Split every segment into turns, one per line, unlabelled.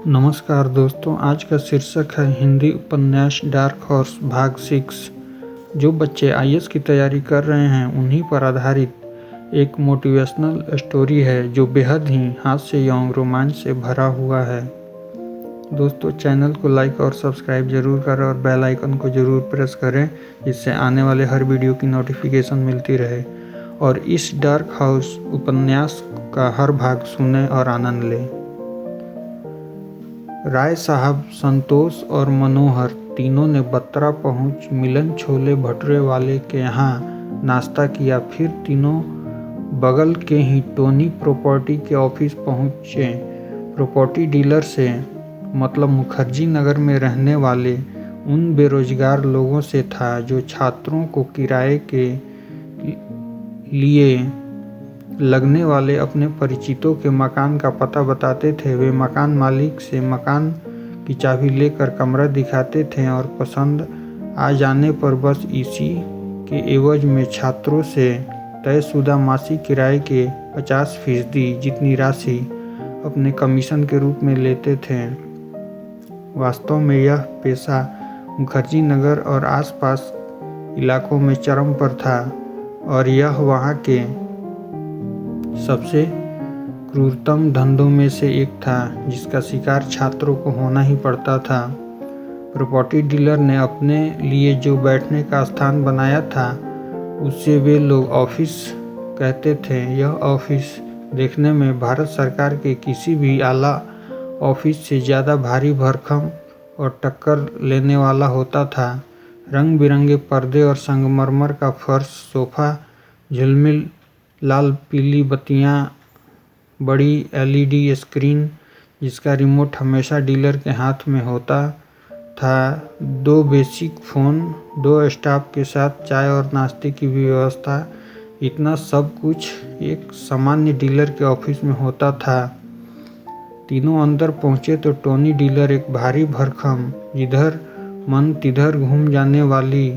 नमस्कार दोस्तों, आज का शीर्षक है हिंदी उपन्यास डार्क हॉर्स भाग 6। जो बच्चे आईएएस की तैयारी कर रहे हैं उन्हीं पर आधारित एक मोटिवेशनल स्टोरी है जो बेहद ही हास्य एवं रोमांच से भरा हुआ है। दोस्तों, चैनल को लाइक और सब्सक्राइब जरूर करें और बेल आइकन को जरूर प्रेस करें, जिससे आने वाले हर वीडियो की नोटिफिकेशन मिलती रहे और इस डार्क हाउस उपन्यास का हर भाग सुने और आनंद लें। राय साहब, संतोष और मनोहर तीनों ने बत्रा पहुंच मिलन छोले भटूरे वाले के यहाँ नाश्ता किया। फिर तीनों बगल के ही टोनी प्रॉपर्टी के ऑफिस पहुंचे। प्रॉपर्टी डीलर से मतलब मुखर्जी नगर में रहने वाले उन बेरोजगार लोगों से था जो छात्रों को किराए के लिए लगने वाले अपने परिचितों के मकान का पता बताते थे। वे मकान मालिक से मकान की चाबी लेकर कमरा दिखाते थे और पसंद आ जाने पर बस इसी के एवज में छात्रों से तयशुदा मासिक किराए के 50% जितनी राशि अपने कमीशन के रूप में लेते थे। वास्तव में यह पेशा मुखर्जी नगर और आसपास इलाकों में चरम पर था और यह वहाँ के सबसे क्रूरतम धंधों में से एक था जिसका शिकार छात्रों को होना ही पड़ता था। प्रॉपर्टी डीलर ने अपने लिए जो बैठने का स्थान बनाया था उसे वे लोग ऑफिस कहते थे। यह ऑफिस देखने में भारत सरकार के किसी भी आला ऑफिस से ज़्यादा भारी भरकम और टक्कर लेने वाला होता था। रंग बिरंगे पर्दे और संगमरमर का फर्श, सोफा, झिलमिल लाल पीली बत्तियां, बड़ी एलईडी स्क्रीन जिसका रिमोट हमेशा डीलर के हाथ में होता था, 2 बेसिक फ़ोन, 2 स्टाफ के साथ चाय और नाश्ते की भी व्यवस्था। इतना सब कुछ एक सामान्य डीलर के ऑफिस में होता था। तीनों अंदर पहुंचे तो टोनी डीलर एक भारी भरकम, जिधर मन तिधर घूम जाने वाली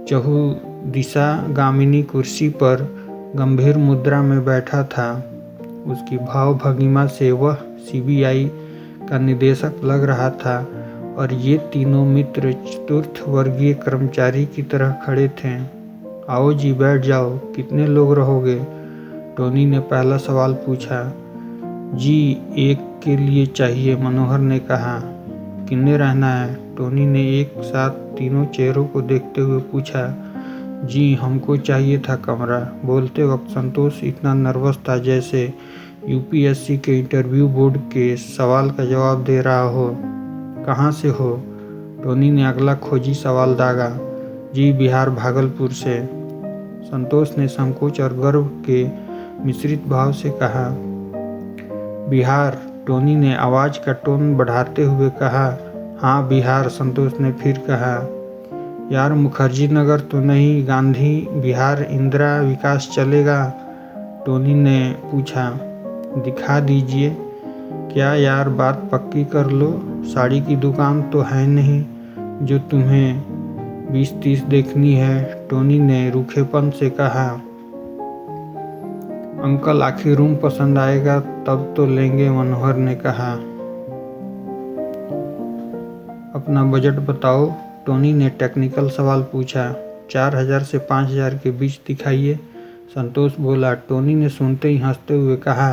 चहुदिशा गामिनी कुर्सी पर गंभीर मुद्रा में बैठा था। उसकी भाव भंगिमा से वह सीबीआई का निदेशक लग रहा था और ये तीनों मित्र चतुर्थ वर्गीय कर्मचारी की तरह खड़े थे। आओ जी, बैठ जाओ। कितने लोग रहोगे? टोनी ने पहला सवाल पूछा। जी, एक के लिए चाहिए, मनोहर ने कहा। कितने रहना है? टोनी ने एक साथ तीनों चेहरों को देखते हुए पूछा। जी, हमको चाहिए था कमरा। बोलते वक्त संतोष इतना नर्वस था जैसे यूपीएससी के इंटरव्यू बोर्ड के सवाल का जवाब दे रहा हो। कहाँ से हो? टोनी ने अगला खोजी सवाल दागा। जी, बिहार भागलपुर से। संतोष ने संकोच और गर्व के मिश्रित भाव से कहा। बिहार? टोनी ने आवाज का टोन बढ़ाते हुए कहा। हाँ, बिहार। संतोष ने फिर कहा। यार, मुखर्जी नगर तो नहीं, गांधी बिहार इंदिरा विकास चलेगा? टोनी ने पूछा। दिखा दीजिए। क्या यार, बात पक्की कर लो। साड़ी की दुकान तो है नहीं जो तुम्हें 20-30 देखनी है? टोनी ने रूखेपन से कहा। अंकल, आखिर रूम पसंद आएगा तब तो लेंगे, मनोहर ने कहा। अपना बजट बताओ, टोनी ने टेक्निकल सवाल पूछा। 4000 से 5000 के बीच दिखाइए, संतोष बोला। टोनी ने सुनते ही हंसते हुए कहा।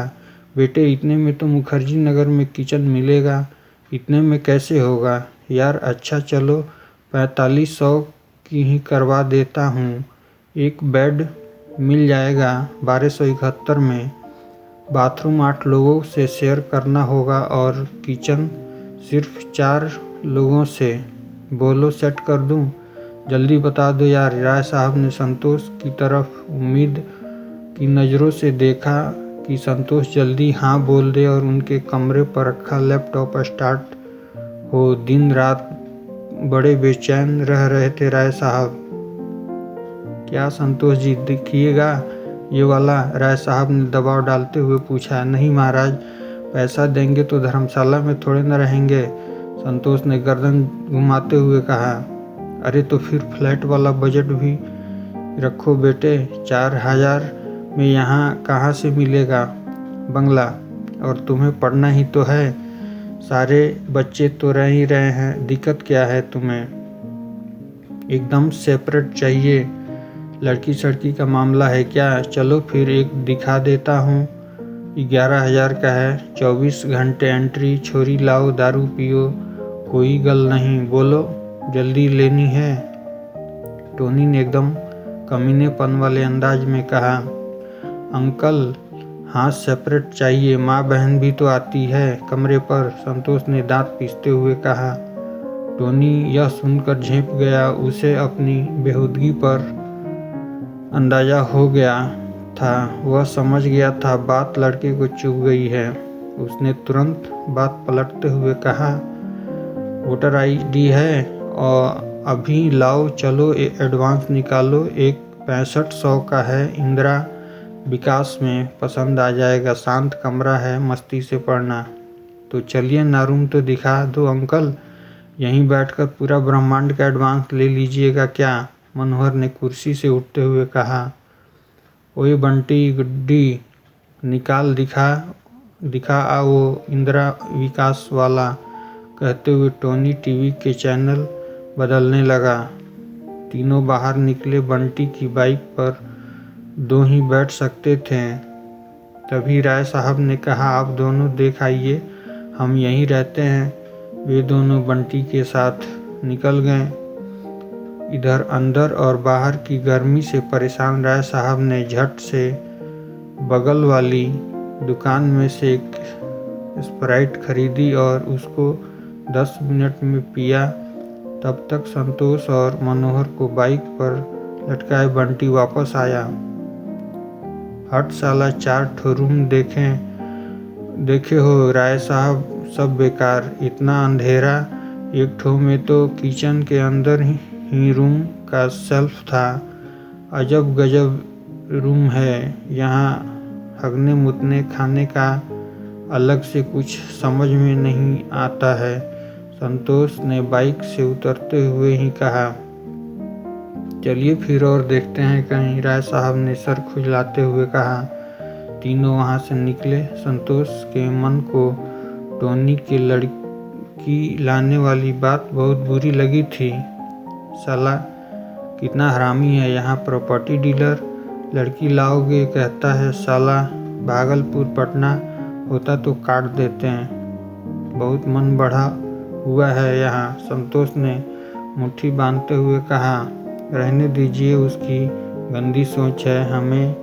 बेटे, इतने में तो मुखर्जी नगर में किचन मिलेगा, इतने में कैसे होगा? यार, अच्छा चलो 4500 की ही करवा देता हूँ। एक बेड मिल जाएगा 1271 में। बाथरूम 8 लोगों से शेयर करना होगा और किचन सिर्फ 4 लोगों से। बोलो, सेट कर दूं? जल्दी बता दो यार। राय साहब ने संतोष की तरफ उम्मीद की नज़रों से देखा कि संतोष जल्दी हाँ बोल दे और उनके कमरे पर रखा लैपटॉप स्टार्ट हो। दिन रात बड़े बेचैन रह रहे थे राय साहब। क्या संतोष जी, देखिएगा ये वाला? राय साहब ने दबाव डालते हुए पूछा। नहीं महाराज, पैसा देंगे तो धर्मशाला में थोड़े न रहेंगे, संतोष ने गर्दन घुमाते हुए कहा। अरे तो फिर फ्लैट वाला बजट भी रखो बेटे। 4000 में यहाँ कहाँ से मिलेगा बंगला? और तुम्हें पढ़ना ही तो है। सारे बच्चे तो रह ही रहे हैं, दिक्कत क्या है तुम्हें? एकदम सेपरेट चाहिए? लड़की सड़की का मामला है क्या? चलो फिर एक दिखा देता हूँ। 11,000 का है, 24 घंटे एंट्री। छोरी लाओ, दारू पियो, कोई गल नहीं, बोलो जल्दी लेनी है। टोनी ने एकदम कमीनेपन वाले अंदाज में कहा। अंकल हाँ सेपरेट चाहिए, माँ बहन भी तो आती है कमरे पर, संतोष ने दांत पीसते हुए कहा। टोनी यह सुनकर झेंप गया। उसे अपनी बेहूदगी पर अंदाजा हो गया था। वह समझ गया था बात लड़के को चुभ गई है। उसने तुरंत बात पलटते हुए कहा, वोटर आईडी है और अभी लाओ, चलो एडवांस निकालो, एक 6500 का है, इंदिरा विकास में, पसंद आ जाएगा, शांत कमरा है, मस्ती से पढ़ना। तो चलिए ना, रूम तो दिखा दो अंकल, यहीं बैठकर पूरा ब्रह्मांड का एडवांस ले लीजिएगा क्या? मनोहर ने कुर्सी से उठते हुए कहा। ओए बंटी गुड्डी, निकाल दिखा आ वो इंदिरा विकास वाला, कहते हुए टोनी टीवी के चैनल बदलने लगा। तीनों बाहर निकले। बंटी की बाइक पर 2 ही बैठ सकते थे। तभी राय साहब ने कहा, आप दोनों देख आइए, हम यहीं रहते हैं। वे दोनों बंटी के साथ निकल गए। इधर अंदर और बाहर की गर्मी से परेशान राय साहब ने झट से बगल वाली दुकान में से एक स्प्राइट खरीदी और उसको 10 मिनट में पिया। तब तक संतोष और मनोहर को बाइक पर लटकाए बंटी वापस आया। हट साला, 4 ठो रूम देखे हो राय साहब, सब बेकार, इतना अंधेरा। एक ठो में तो किचन के अंदर ही रूम का शेल्फ था। अजब गजब रूम है यहाँ, हगने मुतने खाने का अलग से कुछ समझ में नहीं आता है। संतोष ने बाइक से उतरते हुए ही कहा। चलिए फिर और देखते हैं कहीं, राय साहब ने सर खुजलाते हुए कहा। तीनों वहां से निकले। संतोष के मन को टोनी के लड़की लाने वाली बात बहुत बुरी लगी थी। साला कितना हरामी है यहाँ, प्रॉपर्टी डीलर, लड़की लाओगे कहता है साला। भागलपुर पटना होता तो काट देते हैं। बहुत मन बढ़ा हुआ है यहाँ, संतोष ने मुट्ठी बांधते हुए कहा। रहने दीजिए, उसकी गंदी सोच है, हमें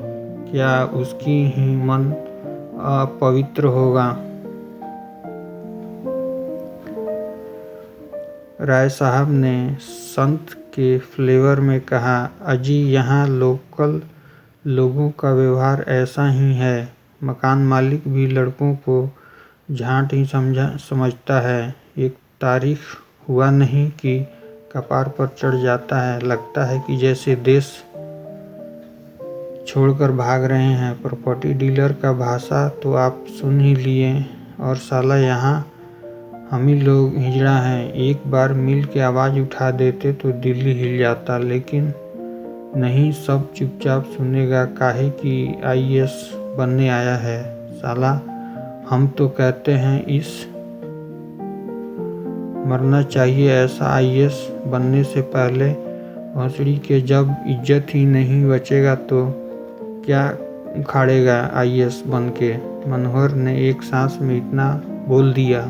क्या, उसकी ही मन अपवित्र होगा। राय साहब ने संत के फ्लेवर में कहा। अजी यहाँ लोकल लोगों का व्यवहार ऐसा ही है। मकान मालिक भी लड़कों को झांट ही समझता है। एक तारीख हुआ नहीं कि कपार पर चढ़ जाता है। लगता है कि जैसे देश छोड़कर भाग रहे हैं। प्रॉपर्टी डीलर का भाषा तो आप सुन ही लिए। और साला यहाँ हम ही लोग हिजड़ा हैं। एक बार मिल के आवाज़ उठा देते तो दिल्ली हिल जाता, लेकिन नहीं, सब चुपचाप सुनेगा। काहे कि IAS बनने आया है साला। हम तो कहते हैं इस मरना चाहिए ऐसा IAS बनने से पहले। भोसड़ी के जब इज्जत ही नहीं बचेगा तो क्या उखाड़ेगा IAS बन के? मनोहर ने एक सांस में इतना बोल दिया।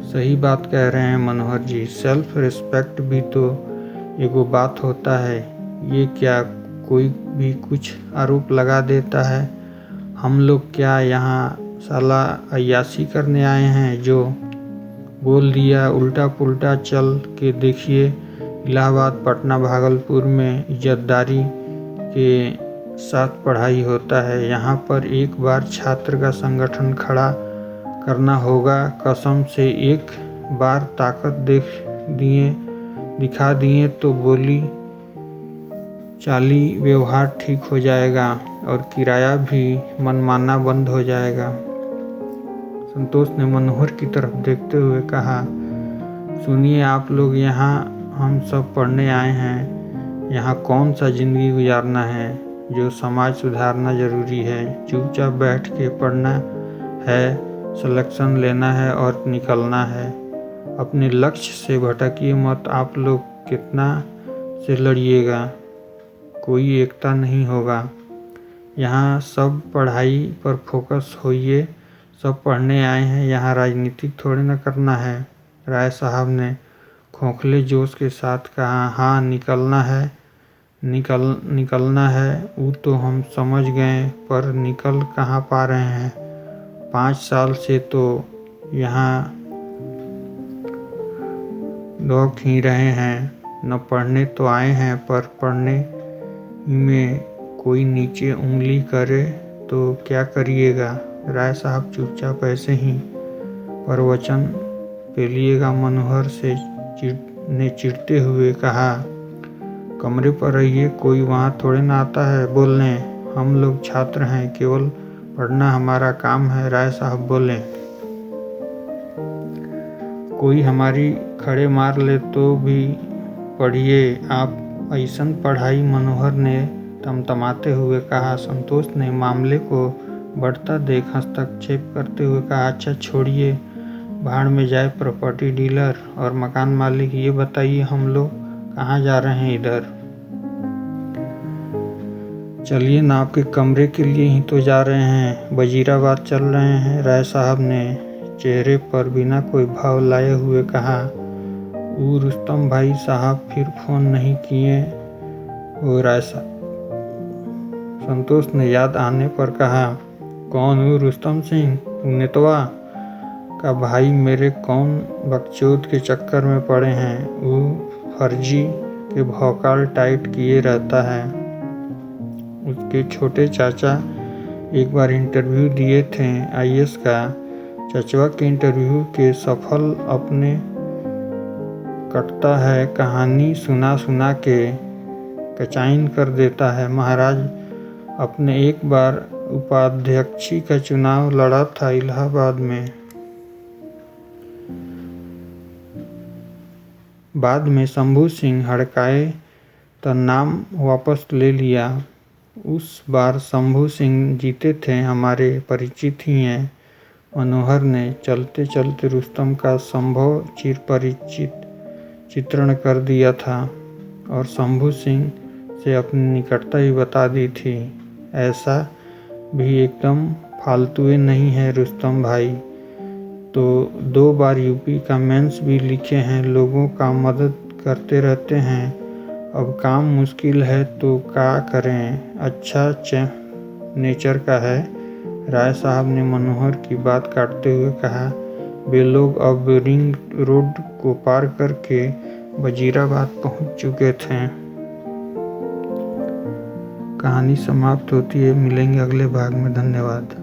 सही बात कह रहे हैं मनोहर जी, सेल्फ रिस्पेक्ट भी तो एगो बात होता है। ये क्या कोई भी कुछ आरोप लगा देता है? हम लोग क्या यहाँ साला अय्याशी करने आए हैं? जो बोल दिया उल्टा पुल्टा चल के देखिए। इलाहाबाद, पटना, भागलपुर में इज्जतदारी के साथ पढ़ाई होता है। यहाँ पर एक बार छात्र का संगठन खड़ा करना होगा। कसम से एक बार ताकत दिखा दिए तो बोली चाली व्यवहार ठीक हो जाएगा और किराया भी मनमाना बंद हो जाएगा। संतोष ने मनोहर की तरफ देखते हुए कहा, सुनिए आप लोग, यहाँ हम सब पढ़ने आए हैं। यहाँ कौन सा जिंदगी गुजारना है जो समाज सुधारना जरूरी है। चुपचाप बैठ के पढ़ना है, सिलेक्शन लेना है और निकलना है। अपने लक्ष्य से भटकिए मत। आप लोग कितना से लड़िएगा, कोई एकता नहीं होगा। यहाँ सब पढ़ाई पर फोकस होइए, सब पढ़ने आए हैं, यहाँ राजनीतिक थोड़े ना करना है। राय साहब ने खोखले जोश के साथ कहा, हाँ निकलना है, निकलना है। वो तो हम समझ गए, पर निकल कहाँ पा रहे हैं। 5 साल से तो यहाँ लौट ही रहे हैं। न पढ़ने तो आए हैं, पर पढ़ने में कोई नीचे उंगली करे तो क्या करिएगा। राय साहब चुपचाप ऐसे ही प्रवचन पेलिएगा। मनोहर ने चिढ़ते हुए कहा, कमरे पर रहिए, कोई वहाँ थोड़े ना आता है बोलने। हम लोग छात्र हैं, केवल पढ़ना हमारा काम है। राय साहब बोले, कोई हमारी खड़े मार ले तो भी पढ़िए आप, ऐसन पढ़ाई। मनोहर ने तमतमाते हुए कहा। संतोष ने मामले को बढ़ता देख हस्तक्षेप करते हुए कहा, अच्छा छोड़िए, भाड़ में जाए प्रॉपर्टी डीलर और मकान मालिक। ये बताइए हम लोग कहाँ जा रहे हैं इधर? चलिए ना, आपके कमरे के लिए ही तो जा रहे हैं, वजीराबाद चल रहे हैं। राय साहब ने चेहरे पर बिना कोई भाव लाए हुए कहा। वो रुस्तम भाई साहब फिर फोन नहीं किए? वो राय साहब संतोष ने याद आने पर कहा, कौन? वो रुस्तम सिंह, नेतवा का भाई। मेरे कौन बकचोद के चक्कर में पड़े हैं? वो फर्जी के भौकाल टाइट किए रहता है। उसके छोटे चाचा एक बार इंटरव्यू दिए थे IAS का। चचवा के इंटरव्यू के सफल अपने कटता है, कहानी सुना सुना के कचाइन कर देता है। महाराज अपने एक बार उपाध्यक्षी का चुनाव लड़ा था इलाहाबाद में। बाद में शंभू सिंह हड़काए तो नाम वापस ले लिया। उस बार शंभू सिंह जीते थे, हमारे परिचित ही हैं। मनोहर ने चलते चलते रुस्तम का संभव चिरपरिचित चित्रण कर दिया था और शंभू सिंह से अपनी निकटता भी बता दी थी। ऐसा भी एकदम फालतुए नहीं है रुस्तम भाई, तो 2 बार यूपी का मेंस भी लिखे हैं, लोगों का मदद करते रहते हैं। अब काम मुश्किल है तो क्या करें, अच्छा नेचर का है। राय साहब ने मनोहर की बात काटते हुए कहा, वे लोग अब रिंग रोड को पार करके वजीराबाद पहुंच चुके थे। कहानी समाप्त होती है। मिलेंगे अगले भाग में। धन्यवाद।